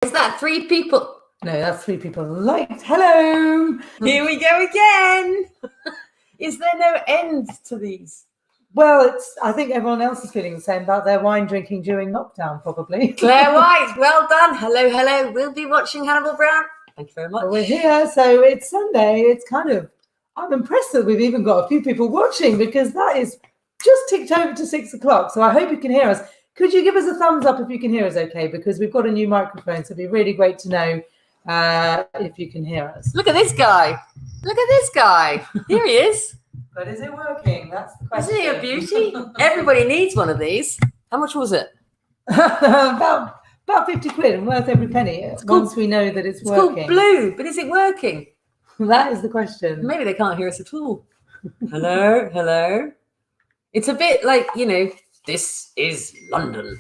Is that 3 people? No, that's 3 people liked. Hello. Here we go again. Is there no end to these? Well, I think everyone else is feeling the same about their wine drinking during lockdown, probably. Claire White, well done. Hello, hello. We'll be watching Hannibal Brown. Thank you very much. Well, we're here, so it's Sunday. It's I'm impressed that we've even got a few people watching because that is just ticked over to 6 o'clock. So I hope you can hear us. Could you give us a thumbs up if you can hear us okay? Because we've got a new microphone, so it'd be really great to know if you can hear us. Look at this guy. Look at this guy. Here he is. But is it working? That's the question. Isn't he a beauty? Everybody needs one of these. How much was it? about 50 quid and worth every penny once we know that it's working. It's called Blue, but is it working? That is the question. Maybe they can't hear us at all. Hello, hello. It's a bit like, this is London.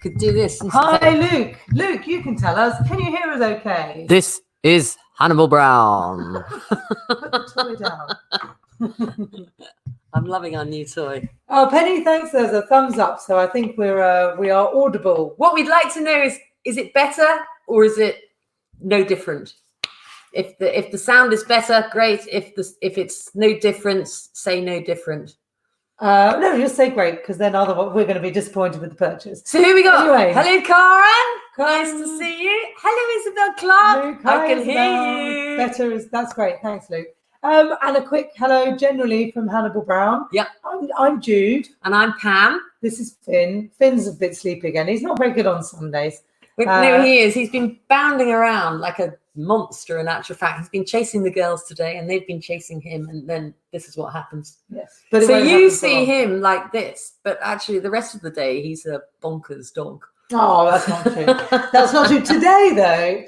Could do this instead. Hi, Luke. Luke, you can tell us. Can you hear us okay? This is Hannibal Brown. Put the toy down. I'm loving our new toy. Oh, Penny thanks us a thumbs up. So I think we are audible. What we'd like to know is it better or is it no different? If the sound is better, great. If it's no difference, say no different. No, just say great, because then otherwise we're going to be disappointed with the purchase. So here we go. Anyway. Hello, Karen. Nice to see you. Hello, Isabel Clark. Luke, I can Isabel. hear you. That's great. Thanks, Luke. And a quick hello generally from Hannibal Brown. Yep. I'm Jude. And I'm Pam. This is Finn. Finn's a bit sleepy again. He's not very good on Sundays. No, he is. He's been bounding around like a monster, in actual fact. He's been chasing the girls today and they've been chasing him, and then this is what happens. Yes. But so you see him like this, but actually the rest of the day he's a bonkers dog. Oh, that's not true. That's not true. Today, though,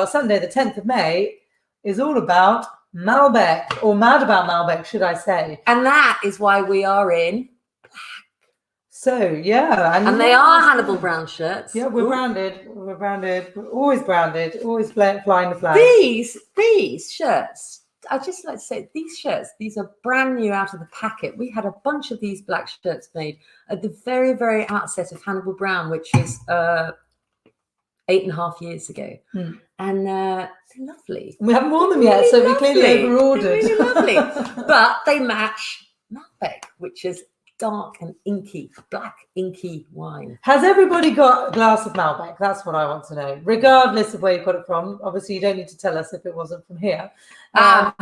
Sunday the 10th of May, is all about Malbec, or mad about Malbec, should I say. And that is why we are in. So, yeah. And they are Hannibal Brown shirts. Yeah, we're branded. We're branded. We're always branded. Always flying the flag. These shirts, I'd just like to say, these are brand new out of the packet. We had a bunch of these black shirts made at the very, very outset of Hannibal Brown, which is 8.5 years ago. And they're lovely. We haven't worn them yet, really so lovely. we clearly overordered. They're really lovely. But they match Malbec, which is dark and inky, black inky wine. Has everybody got a glass of Malbec? That's what I want to know, regardless of where you got it from. Obviously, you don't need to tell us if it wasn't from here.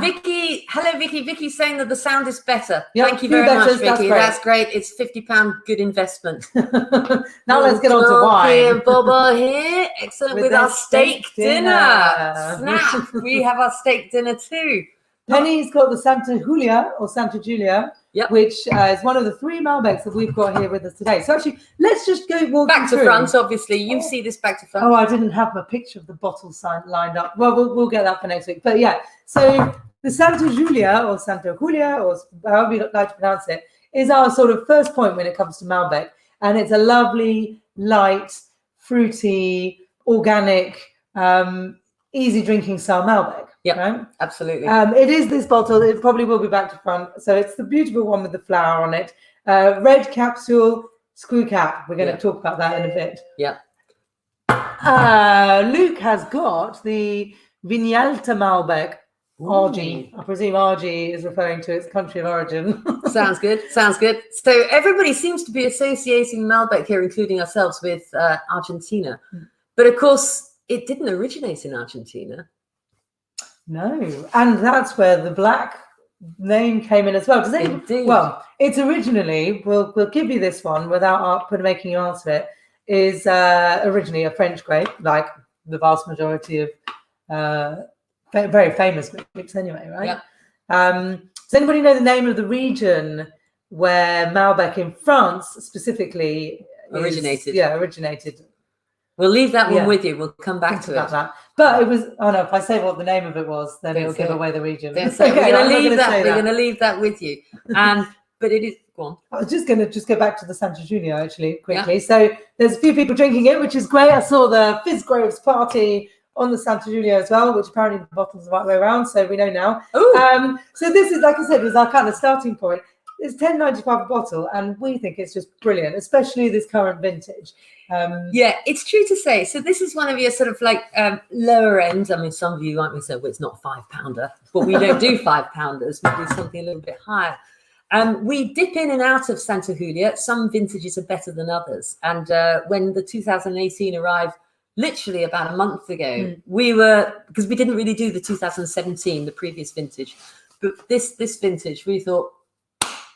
Vicky, hello, Vicky. Vicky's saying that the sound is better. Yep, Thank you very much, Vicky. That's great. It's £50 good investment. Now let's get on to wine. Bubba here. Excellent with our steak dinner. Snap. We have our steak dinner too. Penny's got the Santa Julia or Santa Julia, which is one of the 3 Malbecs that we've got here with us today. So actually, let's just go walk back to through. front. Obviously, you see this back to front. Oh, I didn't have a picture of the bottle lined up. Well, we'll get that for next week. But yeah, so the Santa Julia or Santa Julia, or however you like to pronounce it, is our sort of first point when it comes to Malbec, and it's a lovely, light, fruity, organic, easy drinking style Malbec. Yeah, right? Absolutely. It is this bottle. It probably will be back to front. So it's the beautiful one with the flower on it. Red capsule, screw cap. We're going to talk about that in a bit. Yeah. Luke has got the Vignalta Malbec, RG. I presume RG is referring to its country of origin. Sounds good. Sounds good. So everybody seems to be associating Malbec here, including ourselves, with Argentina. But of course, it didn't originate in Argentina. No, and that's where the black name came in as well. Does Indeed. Well, it's originally, we'll give you this one without making you answer it, is originally a French grape, like the vast majority of very famous grapes anyway, right? Yeah. Does anybody know the name of the region where Malbec in France specifically originated? Originated. We'll leave that one with you. We'll come back to it. That. But it was, if I say what the name of it was, then it'll give away the region. We're going to leave that with you. But it is, go on. I was just going to go back to the Santa Julia, actually, quickly. Yeah. So there's a few people drinking it, which is great. I saw the Fizz Groves party on the Santa Julia as well, which apparently the bottle's the right way around, so we know now. So this is, like I said, was our kind of starting point. It's £10.95 a bottle, and we think it's just brilliant, especially this current vintage. Yeah, it's true to say. So this is one of your sort of like lower end. I mean, some of you might be saying, well, it's not a £5, but we don't do £5. We do something a little bit higher. We dip in and out of Santa Julia. Some vintages are better than others. And when the 2018 arrived, literally about a month ago, we were, because we didn't really do the 2017, the previous vintage, but this vintage, we thought,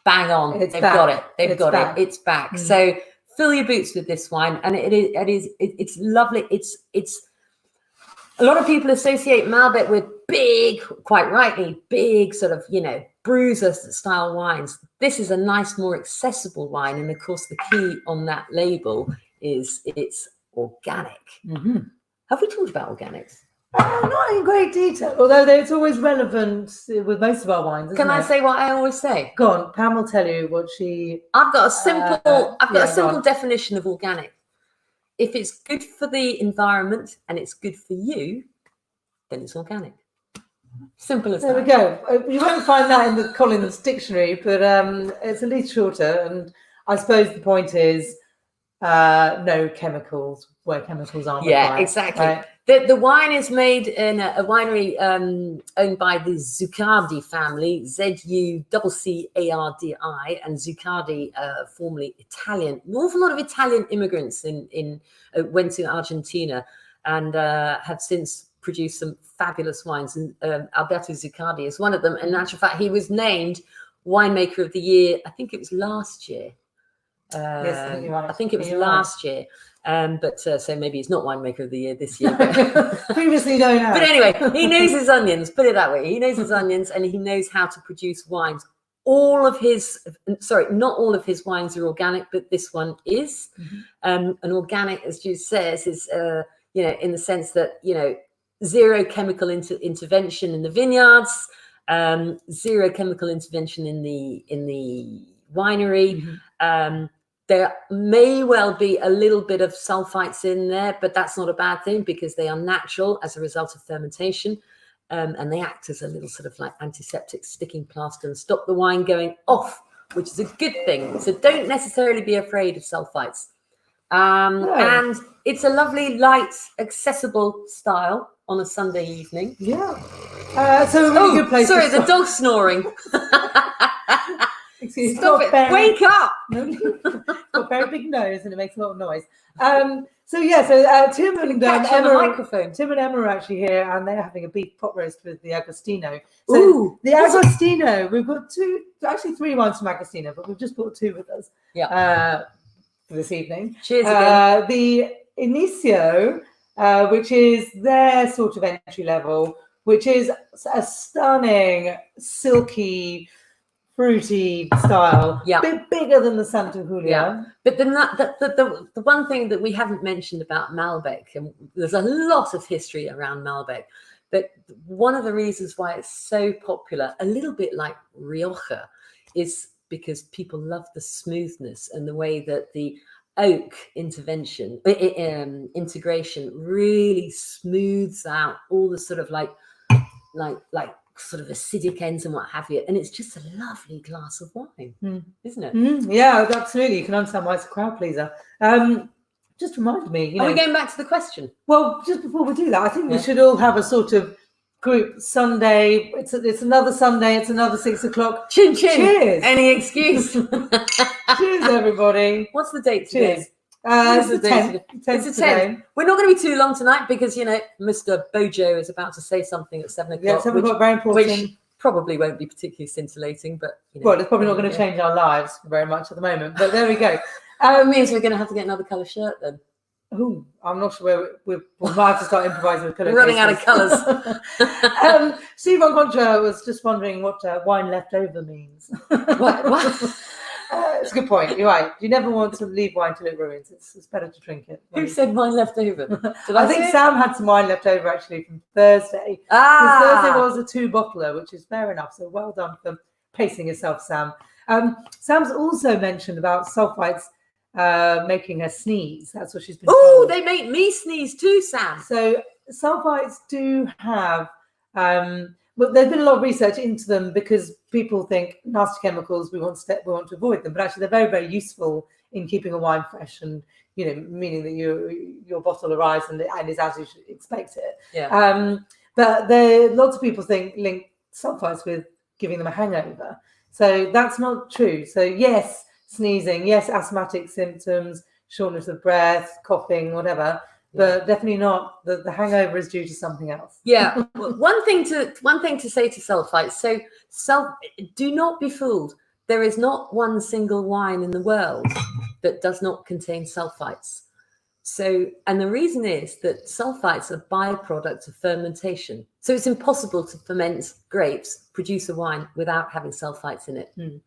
bang on, they've got it. They've got it. It's back. So fill your boots with this wine, and it's lovely. It's a lot of people associate Malbec with big, quite rightly, big sort of, bruiser style wines. This is a nice, more accessible wine, and of course, the key on that label is it's organic. Have we talked about organics? Not in great detail, although it's always relevant with most of our wines. Can I say what I always say? Go on, Pam will tell you what she. I've got a simple definition of organic. If it's good for the environment and it's good for you, then it's organic. Simple as that. There we go. You won't find that in the Collins dictionary, but it's at least shorter. And I suppose the point is no chemicals where chemicals aren't required. Yeah, exactly. Right? The wine is made in a winery owned by the Zuccardi family, Zuccardi, and Zuccardi, formerly Italian. An awful lot of Italian immigrants went to Argentina and have since produced some fabulous wines. And Alberto Zuccardi is one of them. And in actual fact, he was named winemaker of the year. I think it was last year. Yes, I think you're right. I think it was last year. But so maybe he's not winemaker of the year this year. Previously known as. But anyway, he knows his onions, put it that way. He knows his onions, and he knows how to produce wines. Not all of his wines are organic, but this one is. And organic, as Jude says, is, in the sense that, zero chemical intervention in the vineyards, zero chemical intervention in the winery. There may well be a little bit of sulfites in there, but that's not a bad thing because they are natural as a result of fermentation. And they act as a little sort of like antiseptic sticking plaster and stop the wine going off, which is a good thing. So don't necessarily be afraid of sulfites. And it's a lovely, light, accessible style on a Sunday evening. Yeah. So a really good place. Sorry, the dog's snoring. Stop it! Wake up! Got a very big nose and it makes a lot of noise. Tim and Emma are actually here, and they're having a beef pot roast with the Agostino. So the Agostino, we've got three wines from Agostino, but we've just brought two with us. Yeah. For this evening. Cheers again. The Inicio, which is their sort of entry level, which is a stunning, silky, fruity style, a bit bigger than the Santa Julia. Yeah. But the one thing that we haven't mentioned about Malbec, and there's a lot of history around Malbec, but one of the reasons why it's so popular, a little bit like Rioja, is because people love the smoothness and the way that the oak integration really smooths out all the sort of like sort of acidic ends and what have you, and it's just a lovely glass of wine, isn't it? Yeah, absolutely. You can understand why it's a crowd pleaser. Just reminded me. Are we going back to the question? Well, just before we do that, I think we should all have a sort of group Sunday. It's another Sunday. It's another 6 o'clock. Chin chin. Cheers. Any excuse. Cheers, everybody. What's the date today? Cheers. It's the 10th. It's the 10th. We're not going to be too long tonight because, Mr. Bojo is about to say something at 7 o'clock. Yeah, 7 o'clock, very important. Which probably won't be particularly scintillating, but... Well, it's probably not going to change our lives very much at the moment, but there we go. It means we're going to have to get another colour shirt then. Oh, I'm not sure we might have to start improvising with colour. We're running out of colours. Steve on Contra was just wondering what wine left over means. What? It's a good point. You're right. You never want to leave wine till it ruins. It's better to drink it. Who said wine left over? I think Sam had some wine left over actually from Thursday. Thursday was a 2-bottler, which is fair enough. So well done for pacing yourself, Sam. Sam's also mentioned about sulfites making her sneeze. That's what she's been told. Oh, they make me sneeze too, Sam. So sulfites do have, well, there's been a lot of research into them because people think nasty chemicals, we want to avoid them, but actually they're very, very useful in keeping a wine fresh, and meaning that your bottle arrives and is as you should expect it. Yeah. But lots of people link sulfites with giving them a hangover, so that's not true. So yes, sneezing, yes, asthmatic symptoms, shortness of breath, coughing, whatever. But definitely not the hangover is due to something else. Yeah. Well, one thing to say to sulfites. So do not be fooled. There is not one single wine in the world that does not contain sulfites. So, and the reason is that sulfites are byproducts of fermentation. So it's impossible to ferment grapes, produce a wine without having sulfites in it. Mm.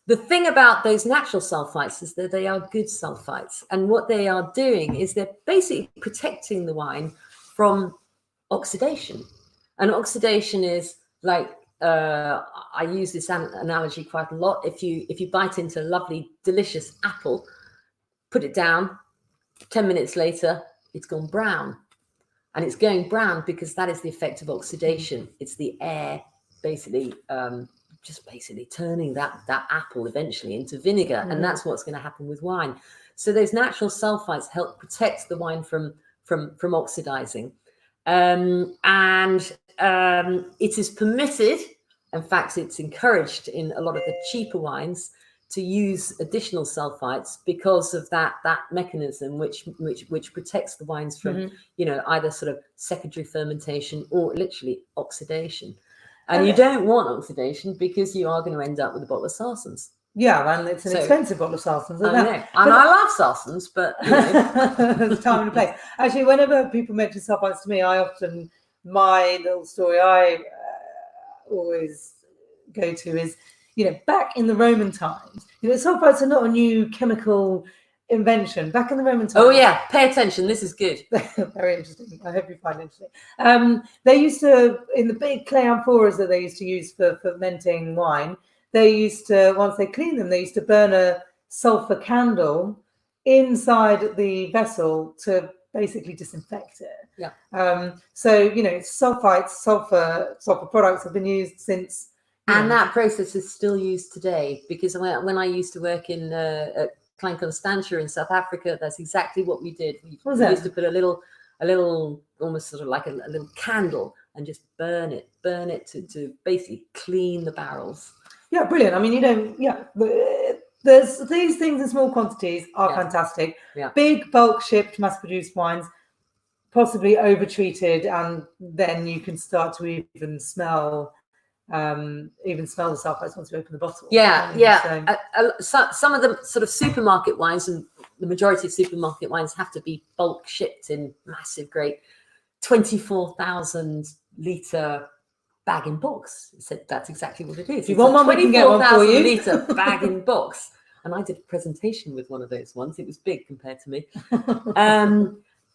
The thing about those natural sulfites is that they are good sulfites. And what they are doing is they're basically protecting the wine from oxidation. And oxidation is like, I use this analogy quite a lot. If you bite into a lovely, delicious apple, put it down, 10 minutes later, it's gone brown. And it's going brown because that is the effect of oxidation. It's the air basically just basically turning that apple eventually into vinegar. And that's what's going to happen with wine. So those natural sulfites help protect the wine from oxidizing. And it is permitted, in fact, it's encouraged in a lot of the cheaper wines to use additional sulfites because of that mechanism which protects the wines from either sort of secondary fermentation or literally oxidation. And you don't want oxidation because you are going to end up with a bottle of Sarsens. Yeah, and it's an expensive bottle of Sarsens. I know. And I love Sarsens, but there's time and a place. Actually, whenever people mention sulfites to me, my little story I always go to is, back in the Roman times, sulfites are not a new chemical invention. Back in the Roman times. Oh yeah, pay attention. This is good. Very interesting. I hope you find it interesting. They used to, in the big clay amphoras that they used to use for fermenting wine, they used to, once they cleaned them, they used to burn a sulfur candle inside the vessel to basically disinfect it. Yeah. So sulfites, sulfur products have been used since. And that process is still used today, because when I used to work in Klein Constantia in South Africa, that's exactly what we did. We used to put a little almost sort of like a little candle and just burn it to basically clean the barrels. Yeah, brilliant. I mean, there's these things in small quantities are fantastic. Yeah. Big bulk shipped mass produced wines, possibly over treated, and then you can start to even smell the sulfites once you open the bottle. So some of the sort of supermarket wines, and the majority of supermarket wines, have to be bulk shipped in massive, great 24,000 litre bag in box. So that's exactly what it is. If you want one, we can get one for you. 24,000 litre bag in box. And I did a presentation with one of those ones. It was big compared to me.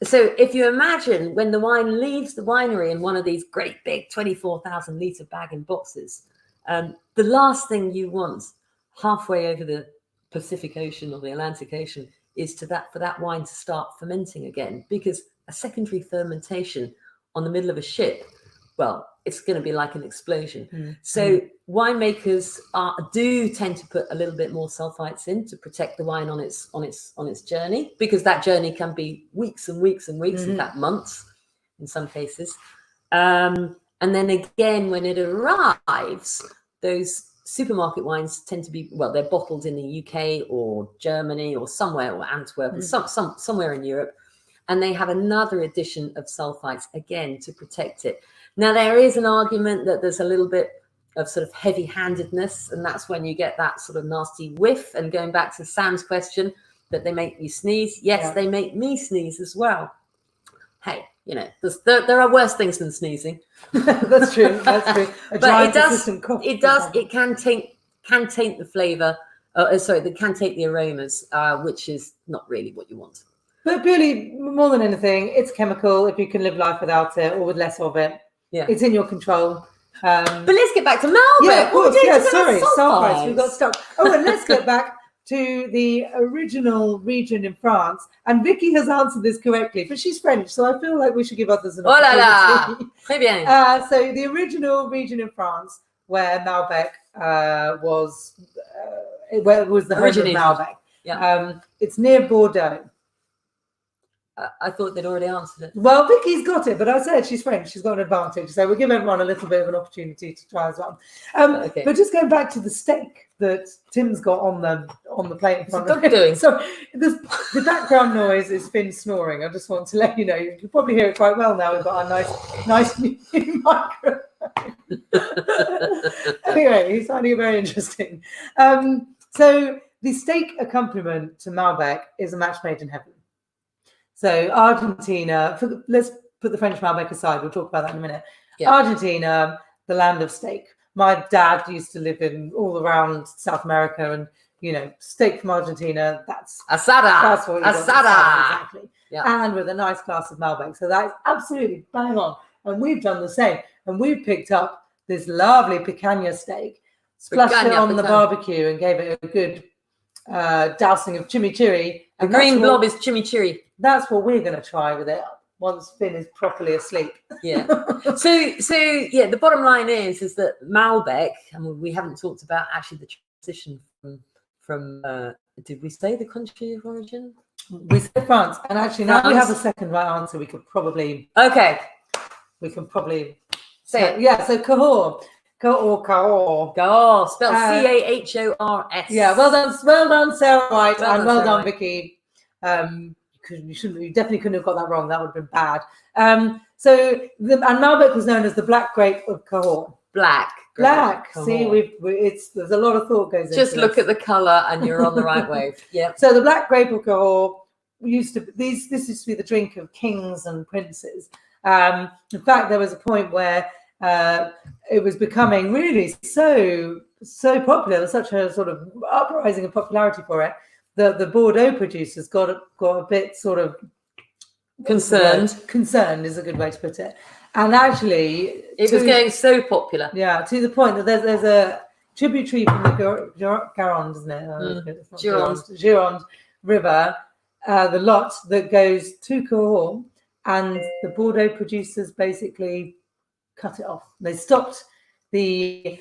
So if you imagine when the wine leaves the winery in one of these great big 24,000 litre bag in boxes, the last thing you want halfway over the Pacific Ocean or the Atlantic Ocean is for that wine to start fermenting again, because a secondary fermentation on the middle of a ship, well, it's going to be like an explosion. So winemakers do tend to put a little bit more sulfites in to protect the wine on its journey, because that journey can be weeks and weeks and weeks, in fact months in some cases. And then again, when it arrives, those supermarket wines tend to be, well, they're bottled in the UK or Germany or somewhere, or Antwerp, somewhere in Europe, and they have another addition of sulfites again to protect it. Now, there is an argument that there's a little bit of sort of heavy-handedness, and that's when you get that sort of nasty whiff. And going back to Sam's question, that they make you sneeze. Yes, they make me sneeze as well. Hey, there are worse things than sneezing. That's true. That's true. But it can taint the flavour. It can taint the aromas, which is not really what you want. But really, more than anything, it's chemical. If you can live life without it or with less of it, it's in your control. But let's get back to Malbec. Yeah, of course. Yeah, sorry, sulfites. We got stuck. Oh, and let's get back. to the original region in France. And Vicky has answered this correctly, but she's French, so I feel like we should give others an Oh là là, opportunity. très bien. So the original region in France where Malbec was the home of Originated. Malbec. Yeah. It's near Bordeaux. I thought they'd already answered it. Well, Vicky's got it, but I said she's French. She's got an advantage. So we'll give everyone a little bit of an opportunity to try as well. Okay. But just going back to the steak that Tim's got on the plate in front What's of the dog doing? So the background noise is Finn snoring. I just want to let you know. You can probably hear it quite well now. We've got a nice new microphone. Anyway, he's finding it very interesting. So the steak accompaniment to Malbec is a match made in heaven. So Argentina, let's put the French Malbec aside. We'll talk about that in a minute. Yeah. Argentina, the land of steak. My dad used to live all around South America, and steak from Argentina. That's asada. That's what you got. Asada. Exactly. Yeah. And with a nice glass of Malbec. So that is absolutely bang on. And we've done the same. And we've picked up this lovely picanha steak, splashed it on the barbecue, and gave it a good dousing of chimichurri. The green blob is chimichurri. That's what we're going to try with it once Finn is properly asleep. Yeah. So yeah, the bottom line is that Malbec, and we haven't talked about actually the transition from did we say the country of origin? We said France, and actually now we have a second right answer. We can probably say it. Yeah. So Cahors. Cahors, spelled Cahors. Yeah, well done, Sarah White, and well done, White. Vicky. You definitely couldn't have got that wrong. That would have been bad. And Malbec was known as the black grape of Cahors. Black. See, there's a lot of thought goes into. Just look at the colour, and you're on the right wave. Yeah. So the black grape of Cahors this used to be the drink of kings and princes. In fact, there was a point where it was becoming really so popular. There's such a sort of uprising of popularity for it. The Bordeaux producers got a bit sort of concerned. Concerned is a good way to put it. And actually, it was getting so popular. Yeah, to the point that there's a tributary from the Gironde, isn't it? Gironde River, the lot that goes to Cahors, and the Bordeaux producers basically cut it off. They stopped it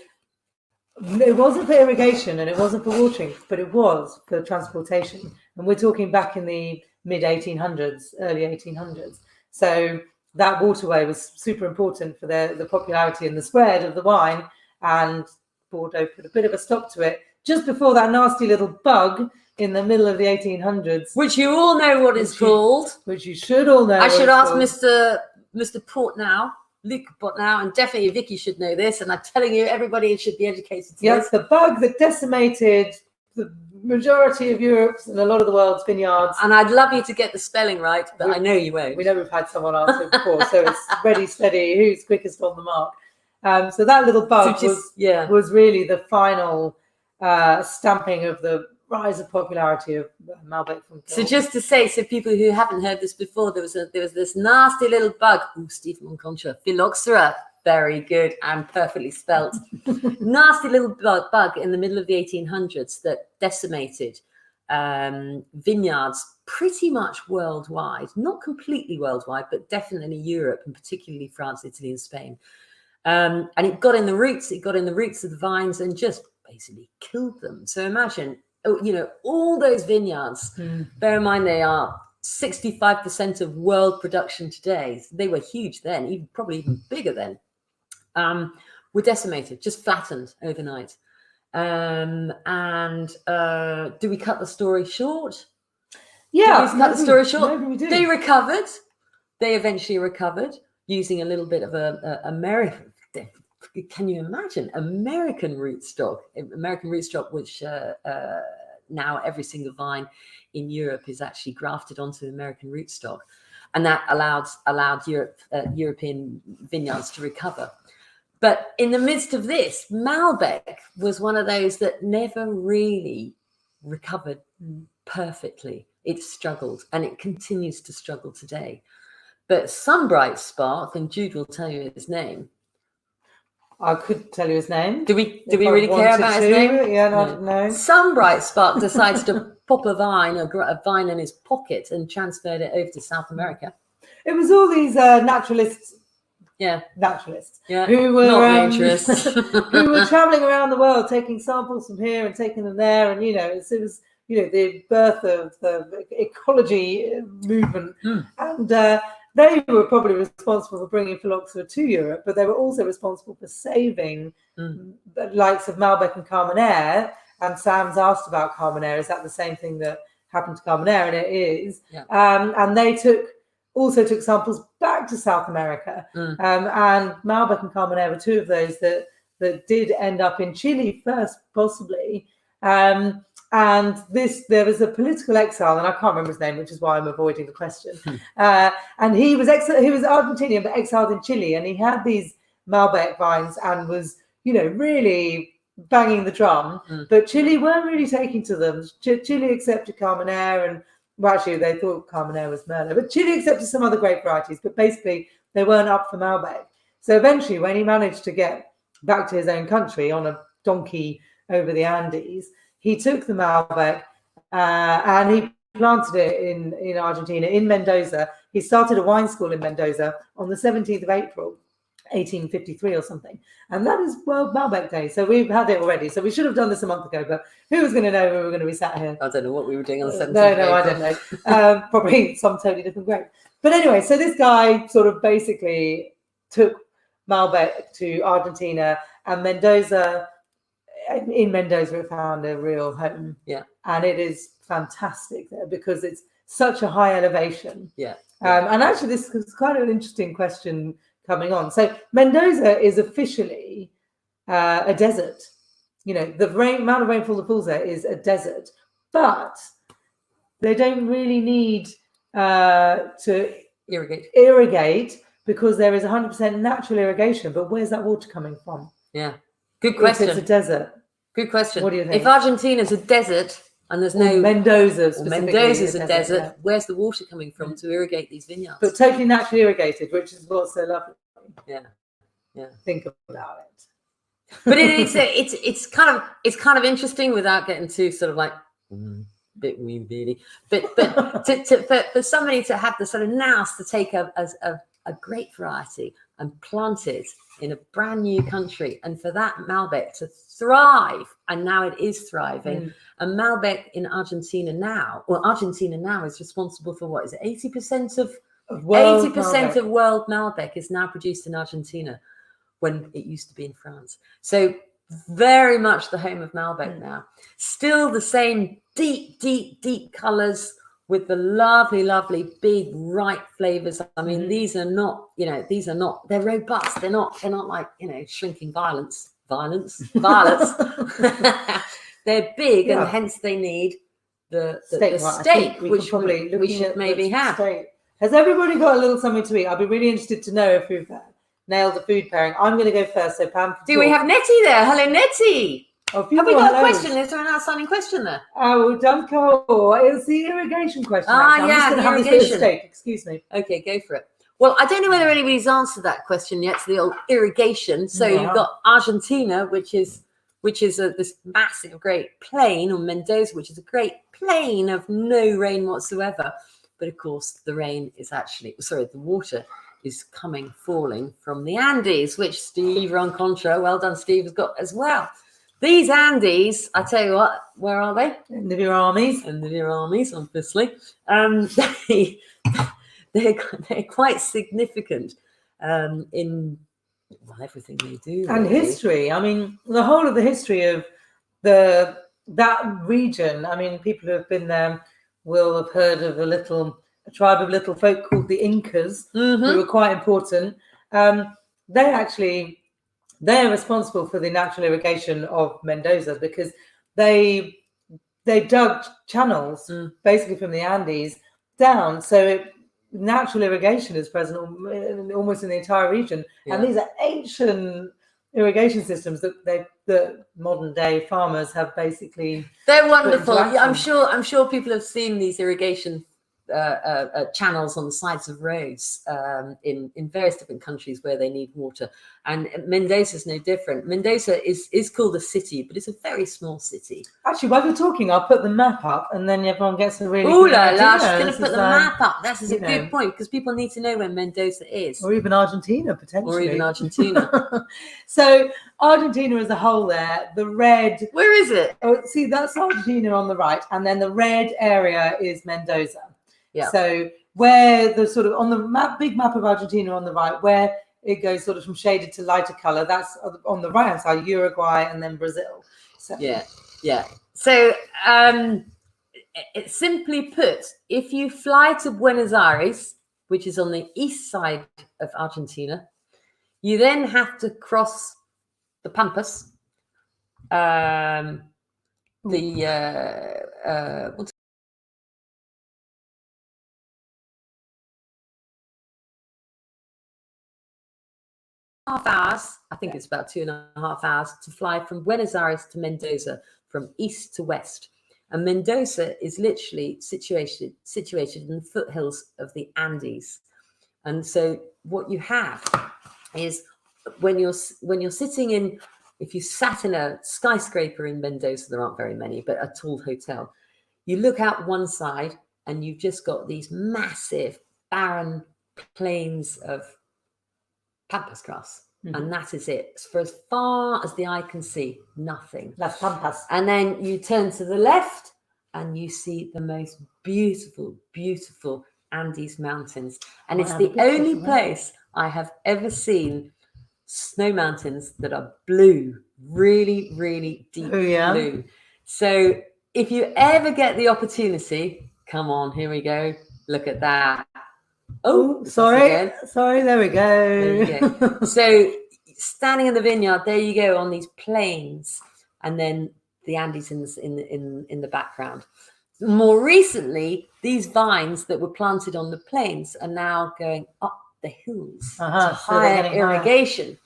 wasn't for irrigation and it wasn't for watering, but it was for transportation. And we're talking back in the mid 1800s, early 1800s. So that waterway was super important for the popularity and the spread of the wine. And Bordeaux put a bit of a stop to it just before that nasty little bug in the middle of the 1800s. Which you all know what it's called. Which you should all know. I should ask Mr. Portnow. Luke Portnow, and definitely Vicky should know this, and I'm telling you, everybody should be educated. Yes, the bug that decimated the majority of Europe's and a lot of the world's vineyards. And I'd love you to get the spelling right, but I know you won't. We know we've had someone answer before, so it's ready, steady, who's quickest on the mark. So that little bug was really the final stamping of the rise of popularity of Malbec from Cahors. So just to say, so people who haven't heard this before, there was this nasty little bug. Oh, Steve Moncontra, Phylloxera, very good and perfectly spelt. Nasty little bug in the middle of the 1800s that decimated vineyards pretty much worldwide, not completely worldwide, but definitely Europe, and particularly France, Italy, and Spain. And it got in the roots. It got in the roots of the vines and just basically killed them. So imagine, all those vineyards, bear in mind they are 65% of world production today. They were huge then, probably even bigger then. Were decimated, just flattened overnight. Do we cut the story short? Yeah. Cut the story short? Maybe we do. They recovered. They eventually recovered using a little bit of American. Can you imagine American rootstock? American rootstock, which now every single vine in Europe is actually grafted onto American rootstock, and that allowed European vineyards to recover. But in the midst of this, Malbec was one of those that never really recovered perfectly. It struggled, and it continues to struggle today. But some bright spark, and Jude will tell you his name. I could tell you his name. Do we if I really care wanted about his to. name? Yeah, no, I No. don't know. Some bright spark decides to pop a vine in his pocket and transferred it over to South America. It was all these naturalists. Yeah. Yeah. Who were not naturists. who were traveling around the world, taking samples from here and taking them there, and it was the birth of the ecology movement, and they were probably responsible for bringing phylloxera to Europe, but they were also responsible for saving the likes of Malbec and Carmenere. And Sam's asked about Carmenere. Is that the same thing that happened to Carmenere? And it is. Yeah. And they also took samples back to South America. And Malbec and Carmenere were two of those that did end up in Chile first, possibly. And there was a political exile, and I can't remember his name, which is why I'm avoiding the question. And he was Argentinian, but exiled in Chile, and he had these Malbec vines and was, really banging the drum. But Chile weren't really taking to them. Chile accepted Carmenere, and well, actually they thought Carmenere was Merlot, but Chile accepted some other grape varieties, but basically they weren't up for Malbec. So eventually, when he managed to get back to his own country on a donkey over the Andes, he took the Malbec and he planted it in Argentina, in Mendoza. He started a wine school in Mendoza on the 17th of April, 1853 or something. And that is World Malbec Day. So we've had it already. So we should have done this a month ago, but who was going to know we were going to be sat here? I don't know what we were doing on the 17th No, of April. I don't know. Probably some totally different grape. But anyway, so this guy sort of basically took Malbec to Argentina, and Mendoza, in Mendoza, it found a real home. Yeah. And it is fantastic there because it's such a high elevation. Yeah. And actually, this is kind of an interesting question coming on. So Mendoza is officially a desert. The amount of rainfall that falls there is a desert, but they don't really need to irrigate because there is 100% natural irrigation. But where's that water coming from? Yeah. Good question. If it's a desert. Good question. What do you think? If Argentina's a desert and there's no Mendoza's a desert, yeah. Where's the water coming from to irrigate these vineyards? But totally naturally irrigated, which is what's so lovely. Yeah. Think about it. But it's kind of interesting without getting too sort of like bit weedy. But for somebody to have the sort of nous to take a grape variety and plant it in a brand new country, and for that Malbec to thrive, and now it is thriving. And Malbec in Argentina now is responsible for what is it? 80% of world Malbec is now produced in Argentina, when it used to be in France. So very much the home of Malbec now. Still the same deep colors with the lovely big ripe flavors. I mean, these are not, they're robust. They're not like, shrinking violets. They're big, and hence they need the steak, which we should maybe have. Has everybody got a little something to eat? I'd be really interested to know if we've nailed the food pairing. I'm going to go first. So Pam, do we have Nettie there? Hello, Nettie. Have we got a question? Is there an outstanding question there? Oh, Duncan. It's the irrigation question. The irrigation. Excuse me. Okay, go for it. Well, I don't know whether anybody's answered that question yet. It's the old irrigation. So you've got Argentina, which is this massive, great plain, or Mendoza, which is a great plain of no rain whatsoever. But of course, the water is falling from the Andes, which Steve Roncontra, well done, Steve, has got as well. These Andes, I tell you what, where are they? In the Viramis. In the Viramis, obviously. They're quite significant in everything they do. And really. History. I mean, the whole of the history of that region. I mean, people who have been there will have heard of a tribe of little folk called the Incas, who were quite important. They're responsible for the natural irrigation of Mendoza because they dug channels basically from the Andes down, so natural irrigation is present almost in the entire region. And these are ancient irrigation systems that modern day farmers have basically. They're wonderful. I'm sure people have seen these irrigation channels on the sides of roads in various different countries where they need water. And Mendoza is no different. Mendoza is called a city, but it's a very small city. Actually, while you're talking, I'll put the map up, and then everyone gets a really Ooh good la idea. la, she's going to This put is, the map up. That is a you know, good point, because people need to know where Mendoza is. or even Argentina, potentially. Or even Argentina. So Argentina as a whole there, the red... Where is it? Oh, see, that's Argentina on the right, and then the red area is Mendoza. Yeah. So where the sort of on the map, big map of Argentina on the right, where it goes sort of from shaded to lighter color, that's on the right hand side, Uruguay and then Brazil. So Yeah. So simply put, if you fly to Buenos Aires, which is on the east side of Argentina, you then have to cross the Pampas. What's half hours, I think it's about 2.5 hours to fly from Buenos Aires to Mendoza from east to west. And Mendoza is literally situated in the foothills of the Andes. And so what you have is when you're sitting in, if you sat in a skyscraper in Mendoza, there aren't very many, but a tall hotel, you look out one side and you've just got these massive barren plains of pampas grass. And that is it. For as far as the eye can see, nothing. Las Pampas. And then you turn to the left and you see the most beautiful, beautiful Andes mountains. And it's the only place I have ever seen snow mountains that are blue, really, really deep blue. So if you ever get the opportunity, come on, here we go. Look at that. Oh, sorry, there we go. There you go. So standing in the vineyard, there you go, on these plains, and then the Andes in the background. More recently, these vines that were planted on the plains are now going up the hills to higher irrigation.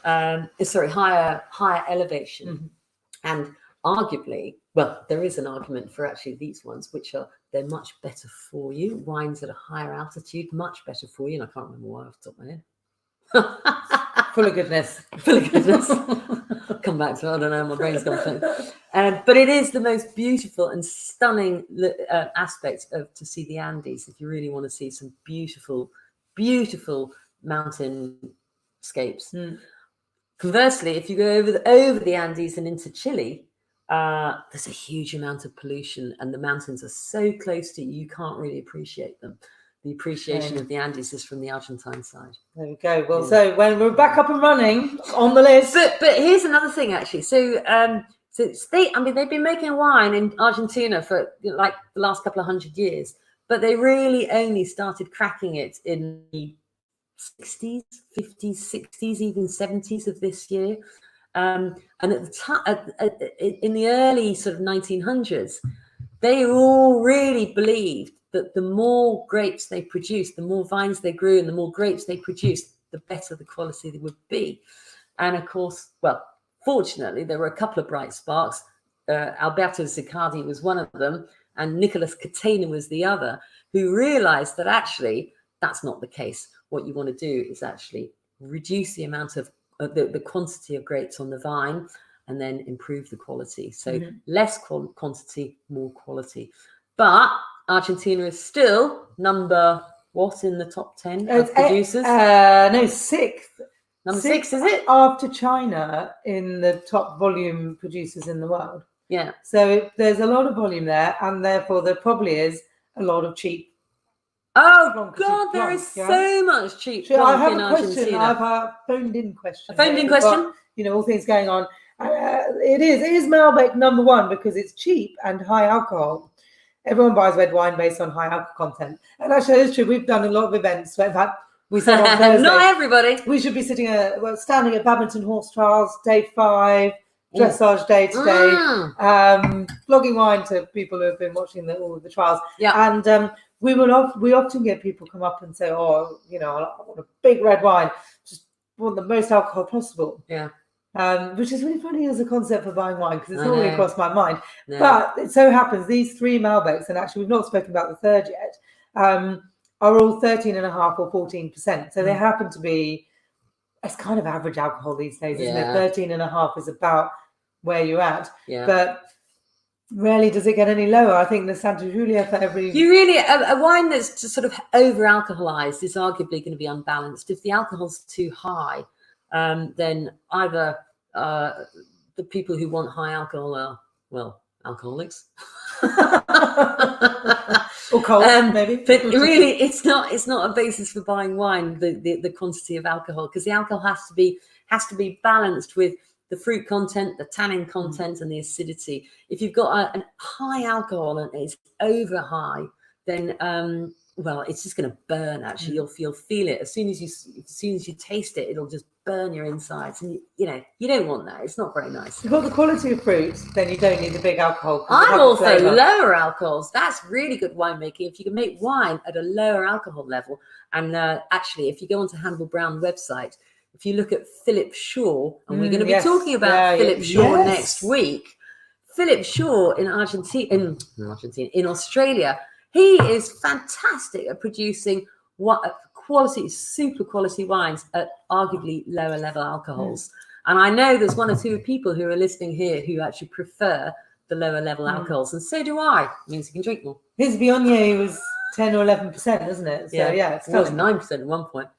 Higher elevation. And arguably, well, there is an argument for actually these ones, which are, they're much better for you. Wines at a higher altitude, much better for you. And I can't remember why off the top of my head. Full of goodness. Come back to it, I don't know, my brain's gone funny. But it is the most beautiful and stunning aspect to see the Andes, if you really want to see some beautiful, beautiful mountainscapes. Conversely, if you go over the Andes and into Chile, there's a huge amount of pollution, and the mountains are so close to you, you can't really appreciate them. The appreciation of the Andes is from the Argentine side. There we go. Well, so when we're back up and running on the list. But here's another thing, actually. So they've been making wine in Argentina for like the last couple of 100 years, but they really only started cracking it in the 60s, 50s, 60s, even 70s of this year. And at the time, in the early sort of 1900s, they all really believed that the more grapes they produced, the more vines they grew, and the more grapes they produced, the better the quality they would be. And of course, well, fortunately, there were a couple of bright sparks. Alberto Ziccardi was one of them, and Nicholas Catena was the other, who realized that actually that's not the case. What you want to do is actually reduce the amount of the quantity of grapes on the vine, and then improve the quality. So less quantity, more quality. But Argentina is still number what in the top 10 of producers? No, sixth. Number six, is it? After China in the top volume producers in the world. Yeah. So there's a lot of volume there, and therefore there probably is a lot of cheap. Oh God, there is so much cheap plonk in Argentina. I have a phoned-in question. A phoned-in question? But, all things going on. It is Malbec number one because it's cheap and high alcohol. Everyone buys red wine based on high alcohol content. And actually, it's true. We've done a lot of events. In fact, we said on Thursday. Not everybody. We should be standing at Badminton Horse Trials, day 5, dressage day today, flogging wine to people who have been watching all of the trials. Yeah. And we often get people come up and say, oh, I want a big red wine, just want the most alcohol possible. Yeah. Which is really funny as a concept for buying wine, because it's not really crossed my mind. No. But it so happens these 3 Malbecs, and actually we've not spoken about the third yet, are all 13.5 or 14%. So they happen to be, it's kind of average alcohol these days, isn't it? 13.5 is about where you're at. Yeah. But rarely does it get any lower. I think the Santa Julia for every... You really, a wine that's just sort of over-alcoholized is arguably going to be unbalanced. If the alcohol's too high, then either the people who want high alcohol are, well, alcoholics. Or cold, maybe. But really, it's not a basis for buying wine, the quantity of alcohol, because the alcohol has to be balanced with the fruit content, the tannin content, and the acidity. If you've got a high alcohol and it's over high, then well, it's just going to burn. Actually, you'll feel it as soon as you taste it. It'll just burn your insides, and you don't want that. It's not very nice. If you've got the quality of fruit, then you don't need the big alcohol. I'm all for lower alcohols. That's really good winemaking. If you can make wine at a lower alcohol level, and actually, if you go onto Hannibal Brown website, if you look at Philip Shaw, and we're going to be talking about Philip Shaw next week. Philip Shaw in Australia, he is fantastic at producing super quality wines at arguably lower level alcohols. And I know there's one or two people who are listening here who actually prefer the lower level alcohols, and so do I. It means you can drink more. His Viognier was 10 or 11%, isn't it? So it was 9% at one point.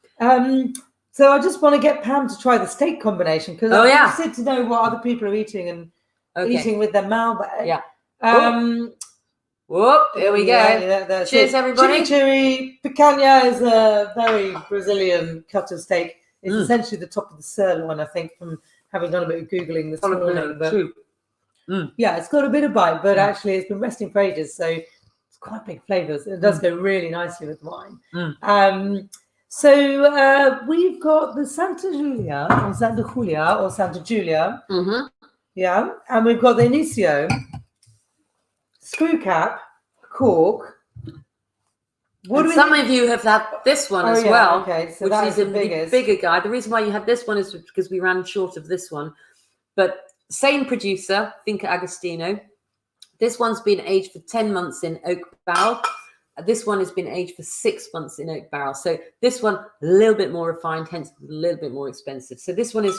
So I just want to get Pam to try the steak combination, because I'm interested to know what other people are eating and eating with their Malbec. Yeah. Whoop, here we go. Cheers, everybody. Chimichurri picanha is a very Brazilian cut of steak. It's essentially the top of the sirloin, I think, from having done a bit of Googling this morning. But yeah, it's got a bit of bite, but actually it's been resting for ages, so it's quite big flavours. It does go really nicely with wine. So we've got the Santa Julia or Santa Julia. Yeah, and we've got the Inicio, screw cap, cork. Some of you have had this one as well, okay, so which that is the the bigger guy. The reason why you had this one is because we ran short of this one. But same producer, Finca Agostino. This one's been aged for 10 months in oak barrel. This one has been aged for 6 months in oak barrel. So this one, a little bit more refined, hence a little bit more expensive. So this one is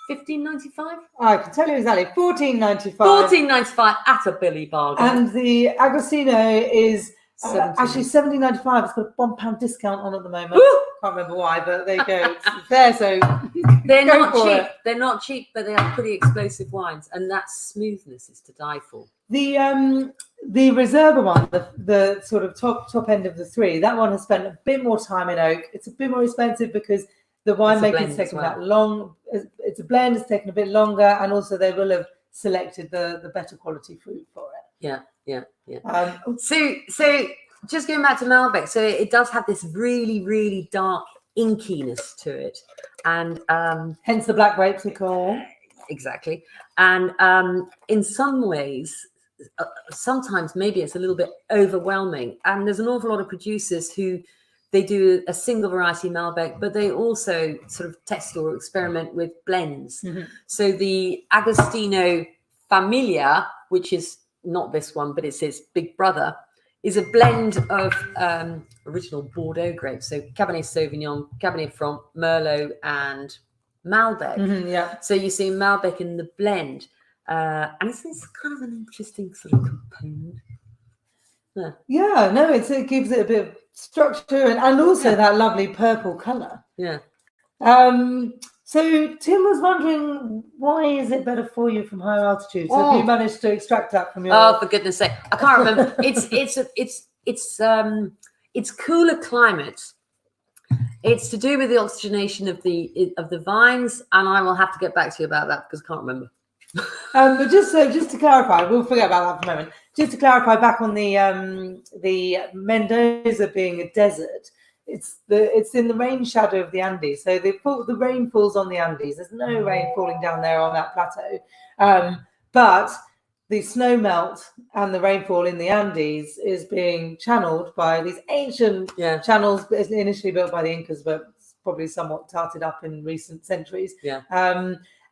$15.95. I can tell you exactly, $14.95. $14.95 at a Billy bargain. And the Agostino is actually $17.95. It's got a £1 discount on at the moment. Woo! Can't remember why, but there you go. It's there, so they're not cheap. They're not cheap, but they are pretty explosive wines, and that smoothness is to die for. The Reserva one, the sort of top end of the three, that one has spent a bit more time in oak. It's a bit more expensive because the winemaking is taking that long. It's a blend. It's taken a bit longer, and also they will have selected the better quality fruit for it. Yeah. So just going back to Malbec, so it does have this really, really dark inkiness to it, and hence the black grapes we call. Exactly. And in some ways, sometimes maybe it's a little bit overwhelming. And there's an awful lot of producers who they do a single variety Malbec, but they also sort of test or experiment with blends. So the Agostino Familia, which is not this one, but it's his big brother, is a blend of original Bordeaux grapes. So Cabernet Sauvignon, Cabernet Franc, Merlot, and Malbec. So you see Malbec in the blend. And it's kind of an interesting sort of component. It gives it a bit of structure and also that lovely purple colour. So Tim was wondering, why is it better for you from higher altitude? So have you managed to extract that from your... Oh, for goodness sake. I can't remember. It's cooler climate. It's to do with the oxygenation of the vines, and I will have to get back to you about that because I can't remember. But just to clarify, we'll forget about that for a moment. Just to clarify, back on the Mendoza being a desert, it's in the rain shadow of the Andes. So the rain falls on the Andes. There's no rain falling down there on that plateau, but the snow melt and the rainfall in the Andes is being channeled by these ancient channels, initially built by the Incas, but probably somewhat tarted up in recent centuries.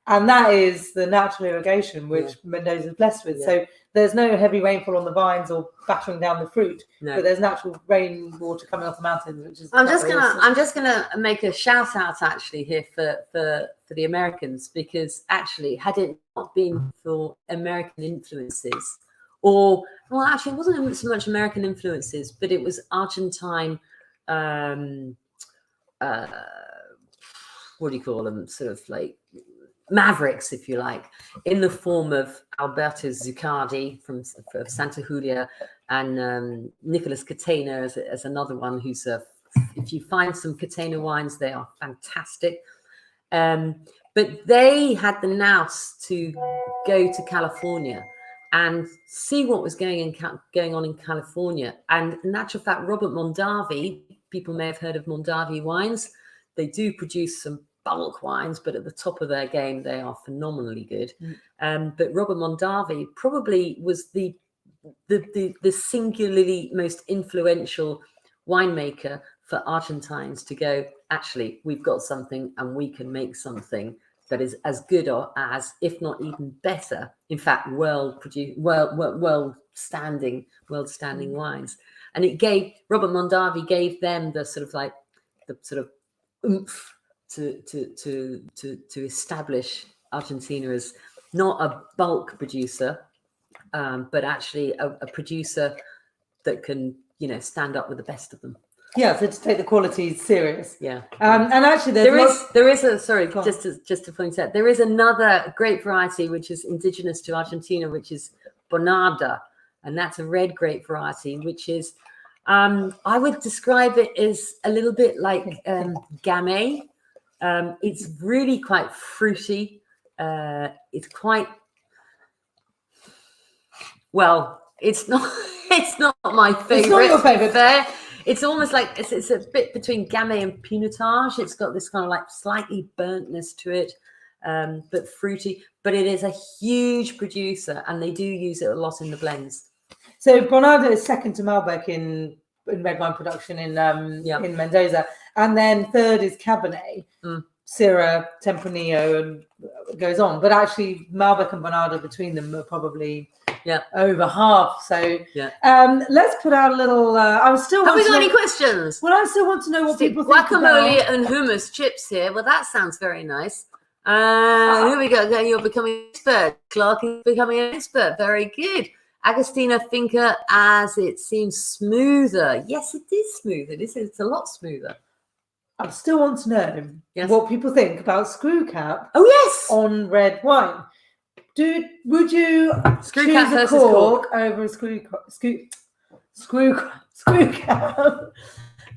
And that is the natural irrigation which Mendoza is blessed with. So there's no heavy rainfall on the vines or battering down the fruit, but there's natural rainwater coming off the mountains, which is. I'm just gonna make a shout out actually here for the Americans, because actually, had it not been for American influences, or well, actually, it wasn't so much American influences, but it was Argentine. What do you call them? Sort of like mavericks, if you like, in the form of Alberto Zuccardi from Santa Julia, and Nicholas Catena as another one who's if you find some Catena wines, they are fantastic. But they had the nous to go to California and see what was going on in California. And in actual fact, Robert Mondavi, people may have heard of Mondavi wines. They do produce some bulk wines, but at the top of their game, they are phenomenally good. But Robert Mondavi probably was the singularly most influential winemaker for Argentines to go, actually, we've got something and we can make something that is as good or as, if not even better, in fact, world standing wines. And it gave Robert Mondavi gave them the sort of oomph to establish Argentina as not a bulk producer, but actually a producer that can, stand up with the best of them. Yeah, so to take the quality serious. Yeah. And actually, there is just to point out, there is another grape variety which is indigenous to Argentina, which is Bonarda, and that's a red grape variety, which is, I would describe it as a little bit like Gamay. It's really quite fruity. It's quite it's not my favorite. It's not your favorite there. It's almost like it's a bit between Gamay and Pinotage. It's got this kind of like slightly burntness to it, but fruity. But it is a huge producer, and they do use it a lot in the blends. So Bonarda is second to Malbec in red wine production in Mendoza, and then third is Cabernet, Syrah, Tempranillo, and goes on. But actually, Malbec and Bonarda between them are probably over half. So let's put out a little. I was still. Have we got any questions? Well, I still want to know what people think guacamole and hummus chips here. Well, that sounds very nice. Here we go. You're becoming an expert. Clark is becoming an expert. Very good. Agostina Finca, as it seems smoother. Yes, it is smoother. It's a lot smoother. I still want to know what people think about screw cap. Oh yes, on red wine. Would you screw cap choose a cork over a screw cap?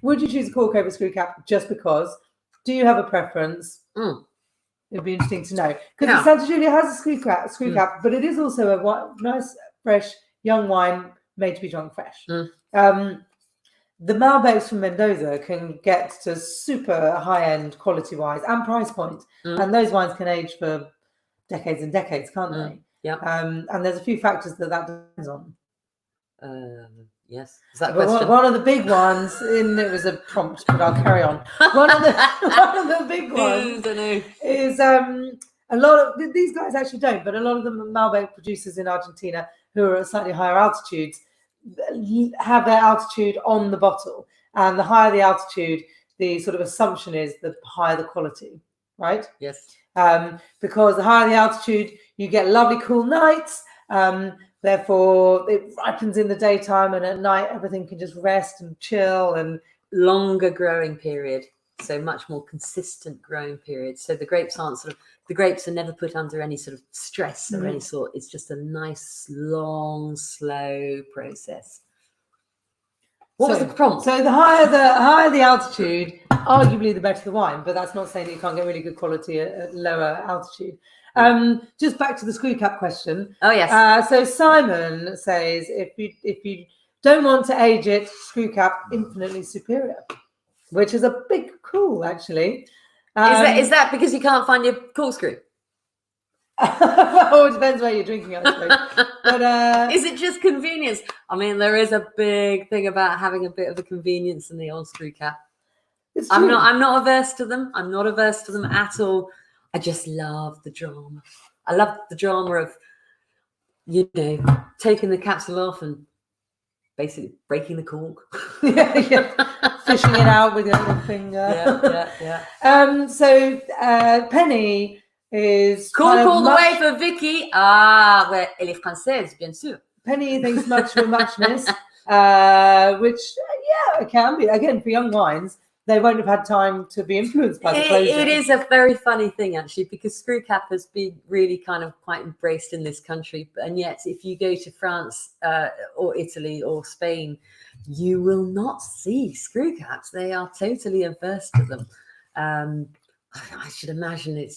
Would you choose a cork over a screw cap just because? Do you have a preference? It'd be interesting to know, because Santa Julia has a screw cap, but it is also a nice, fresh, young wine made to be drunk fresh. The Malbecs from Mendoza can get to super high-end quality-wise and price point, and those wines can age for decades and decades, can't they? Yeah. And there's a few factors that depends on. Yes. Is that a question? One of the big ones, it was a prompt, but I'll carry on. One of the big ones is a lot of these guys actually don't, but a lot of the Malbec producers in Argentina who are at slightly higher altitudes have their altitude on the bottle, and the higher the altitude, the sort of assumption is the higher the quality, right? Yes. Because the higher the altitude, you get lovely cool nights. Therefore, it ripens in the daytime, and at night everything can just rest and chill, and longer growing period. So much more consistent growing period. So the grapes are never put under any sort of stress or any sort. It's just a nice, long, slow process. What was the prompt? So the higher the altitude, arguably the better the wine, but that's not saying that you can't get really good quality at lower altitude. Just back to the screw cap question. Oh yes. So Simon says if you don't want to age it, screw cap infinitely superior, which is a big call actually. Is that because you can't find your corkscrew? Well, it depends where you're drinking, I suppose. But is it just convenience? I mean, there is a big thing about having a bit of a convenience in the old screw cap. I'm not averse to them. I'm not averse to them at all. I just love the drama. I love the drama of, taking the capsule off and basically breaking the cork. Fishing it out with your little finger. So Penny is cork all the way for Vicky. Ouais, elle est française, bien sûr. Penny thinks much for muchness, which it can be. Again, for young wines, they won't have had time to be influenced by the closure. It is a very funny thing, actually, because screw cap has been really kind of quite embraced in this country. And yet, if you go to France or Italy or Spain, you will not see screw caps. They are totally averse to them. I should imagine it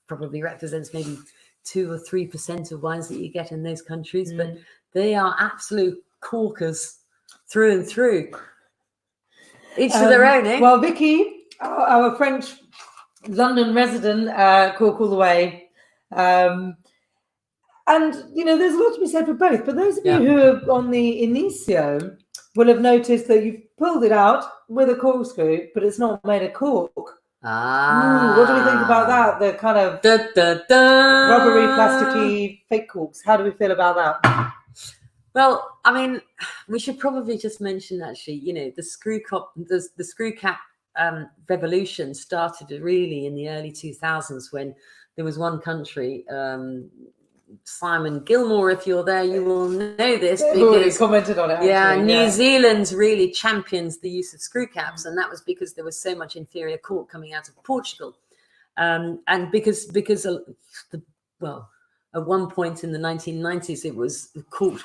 probably represents maybe 2 or 3% of wines that you get in those countries, but they are absolute corkers through and through. Each to their own, eh? Well, Vicky, our French London resident, cork all the way. And, there's a lot to be said for both. But those of you who are on the Inizio will have noticed that you've pulled it out with a corkscrew, but it's not made of cork. What do we think about that? The kind of rubbery, plasticky fake corks. How do we feel about that? Well, I mean, we should probably just mention, actually, the screw cap revolution started really in the early 2000s when there was one country, Simon Gilmore, if you're there, you will know this. They've already commented on it. Actually, New Zealand really champions the use of screw caps, and that was because there was so much inferior cork coming out of Portugal, and because at one point in the 1990s, it was cork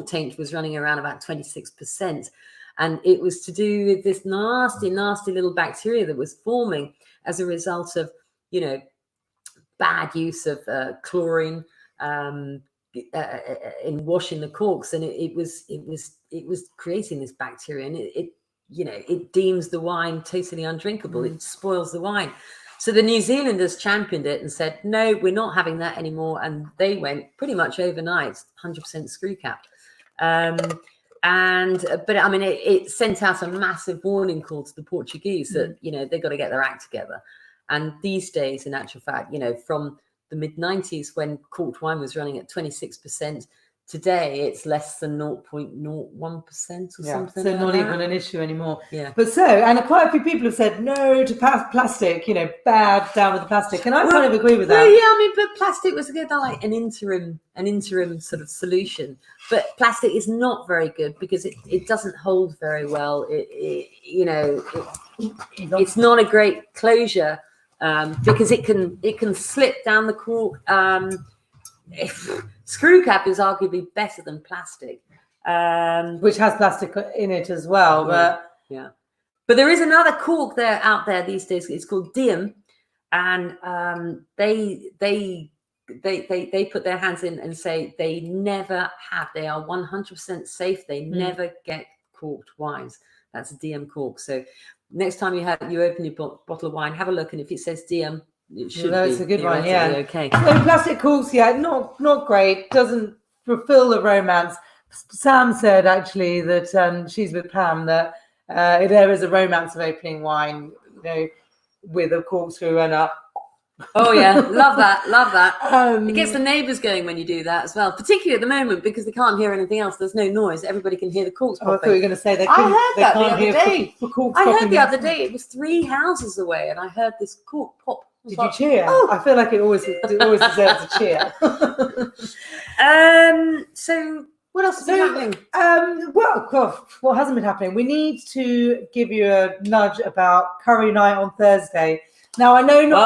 taint was running around about 26%. And it was to do with this nasty, nasty little bacteria that was forming as a result of, bad use of chlorine in washing the corks. And it was creating this bacteria, and it deems the wine totally undrinkable. It spoils the wine. So the New Zealanders championed it and said, no, we're not having that anymore. And they went pretty much overnight, 100% screw cap. But I mean, it sent out a massive warning call to the Portuguese that, they've got to get their act together. And these days, in actual fact, from the mid-90s when corked wine was running at 26%, today it's less than 0.01% or something. So not even an issue anymore. Yeah. But and quite a few people have said no to plastic, bad, down with the plastic. And I kind of agree with that. Well, yeah, I mean, but plastic was good, like an interim sort of solution. But plastic is not very good because it doesn't hold very well. It's not a great closure because it can slip down the cork. Screw cap is arguably better than plastic, which has plastic in it as well. But there is another cork out there these days. It's called Diem, and they put their hands in and say they never have. They are 100% safe. They never get corked wines. That's a Diem cork. So next time you open your bottle of wine, have a look, and if it says Diem, it should be. It's a good one, okay. So plastic corks, not great. Doesn't fulfill the romance. Sam said actually that she's with Pam that there is a romance of opening wine, with a corkscrew and a. Oh yeah, love that. It gets the neighbours going when you do that as well, particularly at the moment because they can't hear anything else. There's no noise. Everybody can hear the corks popping. I thought you were going to say they I heard that the other day. I heard the other day. It was 3 houses away, and I heard this cork pop. Did you cheer? Oh. I feel like it always deserves a cheer. So what else is happening? What hasn't been happening? We need to give you a nudge about curry night on Thursday. Now I know not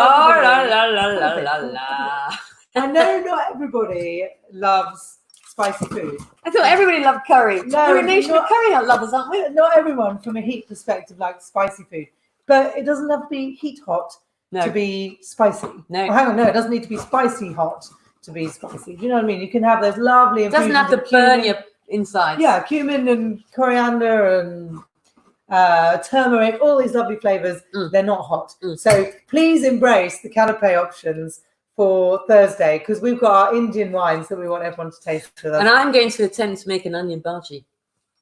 I know not everybody loves spicy food. I thought everybody loved curry. No, we're a nation of curry lovers, aren't we? Not everyone, from a heat perspective, likes spicy food, but it doesn't have to be heat hot to be spicy. No, it doesn't need to be spicy hot to be spicy. Do you know what I mean? You can have those lovely. It doesn't have to burn your insides. Yeah, cumin and coriander and turmeric, all these lovely flavors. They're not hot. So please embrace the canapé options for Thursday because we've got our Indian wines that we want everyone to taste with us. And I'm going to attempt to make an onion bhaji.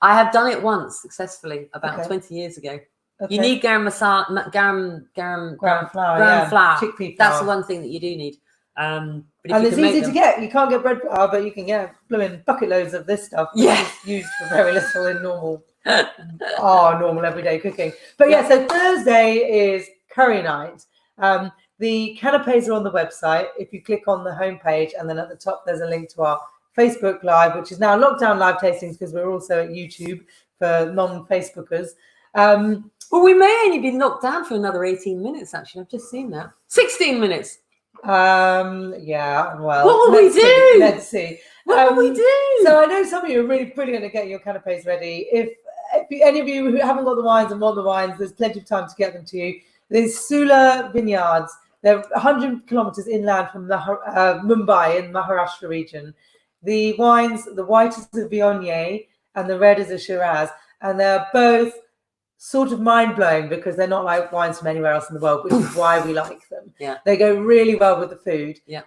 I have done it once successfully about 20 years ago. Okay. You need garam flour. Chickpea flour. That's the one thing that you do need. But if And you it's can easy make to them, get. You can't get bread flour, but you can get blooming bucket loads of this stuff, which Yeah. is used for very little in normal everyday cooking. But yeah, so Thursday is curry night. The canapes are on the website. If you click on the homepage, and then at the top there's a link to our Facebook Live, which is now Lockdown Live Tastings, because we're also at YouTube for non-Facebookers. Well, we may only be locked down for another 18 minutes, actually. I've just seen that. 16 minutes. Yeah, well, what will we do? Let's see. What will we do? So I know some of you are really brilliant at getting your canapes ready. If any of you who haven't got the wines and want the wines, there's plenty of time to get them to you. There's Sula Vineyards. They're 100 kilometers inland from Mumbai in Maharashtra region. The wines, the white is a Viognier and the red is a Shiraz, and they're both sort of mind-blowing because they're not like wines from anywhere else in the world, which is why we like them. Yeah, they go really well with the food. Yeah,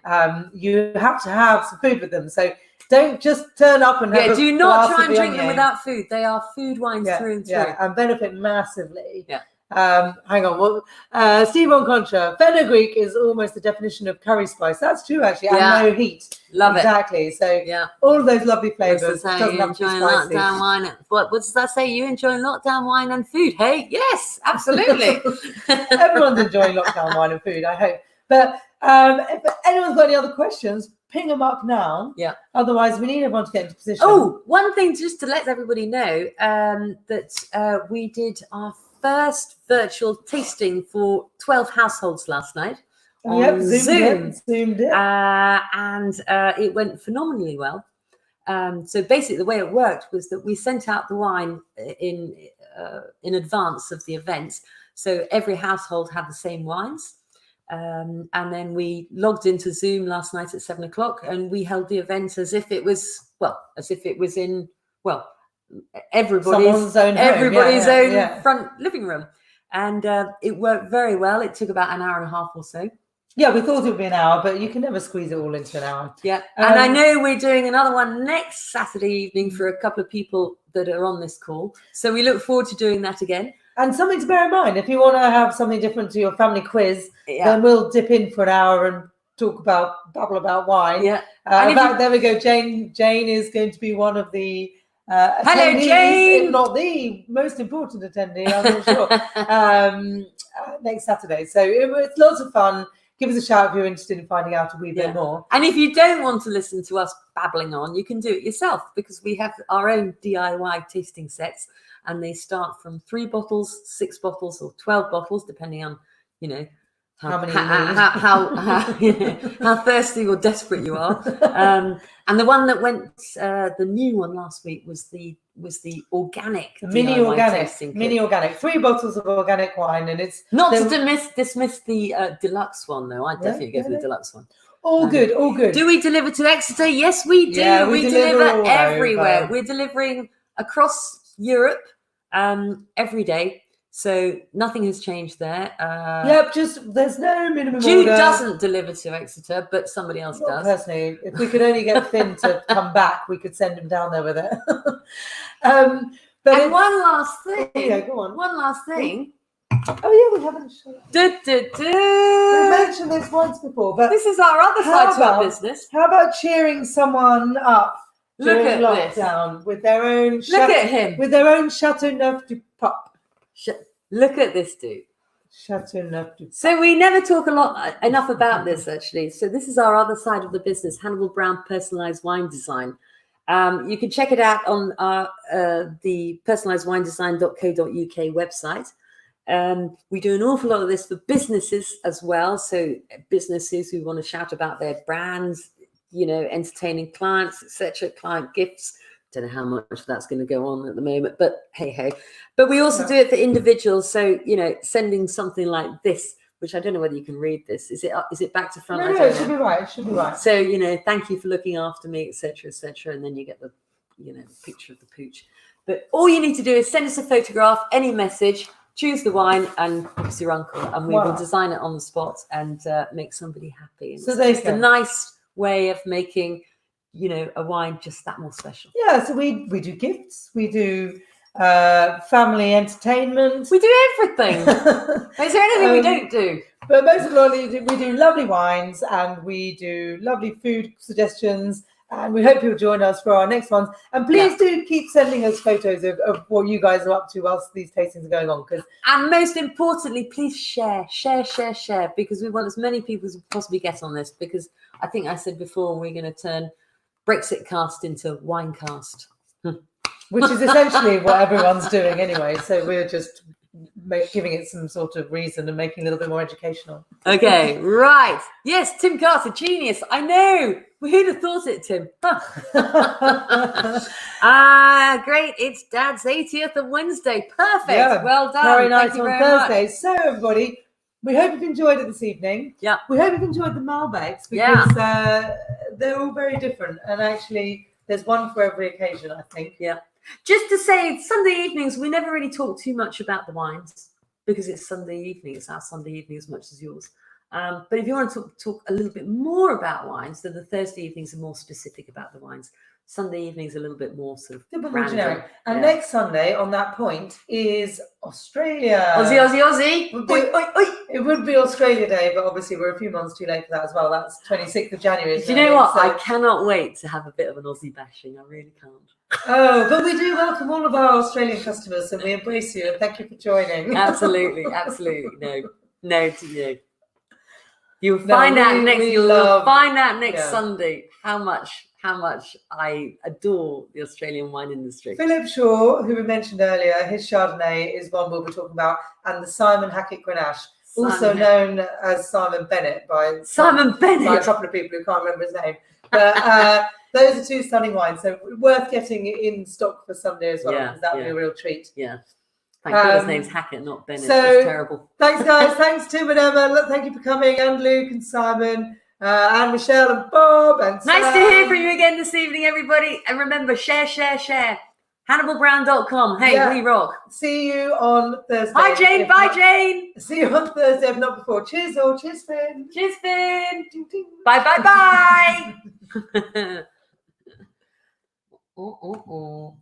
you have to have some food with them, so don't just turn up and have do not try and drink them without food. They are food wines through and through. And benefit massively. Yeah. Hang on. Well, Steve on Contra, fenugreek is almost the definition of curry spice. That's true, actually. And no heat. Love exactly. So yeah, all of those lovely flavors. Doesn't have to be spicy. Lockdown wine. What does that say? You enjoy lockdown wine and food? Hey, yes, absolutely. Everyone's enjoying lockdown wine and food, I hope. But if anyone's got any other questions, ping them up now. Yeah. Otherwise, we need everyone to get into position. Oh, one thing just to let everybody know that we did our first virtual tasting for 12 households last night on Zoom. Zoomed it. And it went phenomenally well. So basically the way it worked was that we sent out the wine in advance of the event. So every household had the same wines. And then we logged into Zoom last night at 7 o'clock, and we held the event as if it was in everybody's own front living room. And it worked very well. It took about an hour and a half or so. Yeah, we thought it would be an hour, but you can never squeeze it all into an hour. Yeah. And I know we're doing another one next Saturday evening for a couple of people that are on this call. So we look forward to doing that again. And something to bear in mind, if you want to have something different to your family quiz, then we'll dip in for an hour and babble about wine. Yeah. There we go. Jane is going to be one of the hello, Jane. If not the most important attendee, I'm not sure. Next Saturday. So it's lots of fun. Give us a shout if you're interested in finding out a wee bit more. And if you don't want to listen to us babbling on, you can do it yourself, because we have our own DIY tasting sets, and they start from 3 bottles, 6 bottles, or 12 bottles, depending on, how thirsty or desperate you are. And the one that went, the new one last week was the organic, mini organic, 3 bottles of organic wine, and it's not to dismiss the deluxe one though. I definitely go for the deluxe one. All good. Do we deliver to Exeter? Yes, we do. Yeah, we deliver everywhere. We're delivering across Europe every day. So nothing has changed there. Just there's no minimum Jude order. doesn't deliver to Exeter, but somebody else does. Personally, if we could only get Finn to come back, we could send him down there with it. But one last thing. Yeah, go on. One last thing. Oh yeah, we haven't. We mentioned this once before, but this is our other side to our business. How about cheering someone up during lockdown with their own? Look at him with their own Chateauneuf du Pape. Look at this dude. Chateauneuf du Pape. So we never talk enough about this, actually. So this is our other side of the business, Hannibal Brown Personalized Wine Design. You can check it out on the personalizedwinedesign.co.uk website. We do an awful lot of this for businesses as well. So businesses who want to shout about their brands, entertaining clients, etc., client gifts. Don't know how much that's going to go on at the moment, but hey. But we also do it for individuals. So, sending something like this, which I don't know whether you can read this. Is it back to front? No, it should be right. It should be right. So, thank you for looking after me, etc., etc. And then you get the, picture of the pooch. But all you need to do is send us a photograph, any message, choose the wine, and it's your uncle, and we will design it on the spot and make somebody happy. And so it's a nice way of making, a wine just that more special. Yeah, so we do gifts, we do family entertainment. We do everything. Is there anything we don't do? But most of all, we do lovely wines and we do lovely food suggestions. And we hope you'll join us for our next ones. And please do keep sending us photos of what you guys are up to whilst these tastings are going on. And most importantly, please share, because we want as many people as we possibly get on this. Because I think I said before, we're going to turn Brexit cast into Winecast. Which is essentially what everyone's doing anyway. So we're just giving it some sort of reason and making it a little bit more educational. Okay, right. Yes, Tim Carter, genius. I know. Who'd have thought it, Tim? Great. It's Dad's 80th on Wednesday. Perfect. Yeah. Well done. Very nice Thank you on very Thursday. much. So everybody, we hope you've enjoyed it this evening. Yeah. We hope you've enjoyed the Malbecs because they're all very different. And actually, there's one for every occasion, I think. Yeah. Just to say, Sunday evenings, we never really talk too much about the wines because it's Sunday evening. It's our Sunday evening as much as yours. But if you want to talk a little bit more about wines, then the Thursday evenings are more specific about the wines. Sunday evenings a little bit more sort of A bit more random. generic. And next Sunday, on that point, is Australia. Aussie. It would be Australia Day, but obviously we're a few months too late for that as well. That's 26th of January. Do you know what? So I cannot wait to have a bit of an Aussie bashing. I really can't. Oh, but we do welcome all of our Australian customers and we embrace you and thank you for joining. Absolutely. No to you. You'll find out next Sunday how much I adore the Australian wine industry. Philip Shaw, who we mentioned earlier, his Chardonnay is one we'll be talking about, and the Simon Hackett Grenache, also known as Simon Bennett by a couple of people who can't remember his name. But those are two stunning wines, so worth getting in stock for Sunday as well, because that would be a real treat. Yeah. Thank God his name's Hackett, not Bennett. So, it's terrible. Thanks, guys. Thanks, Tim and Emma. Thank you for coming, and Luke and Simon, and Michelle and Bob. And nice to hear from you again this evening, everybody. And remember, share. HannibalBrown.com. Hey, we rock. See you on Thursday. Bye, Jane. Bye, Jane. See you on Thursday, if not before. Cheers, all. Cheers, Finn. Cheers, Finn. Ding, ding. Bye. Oh.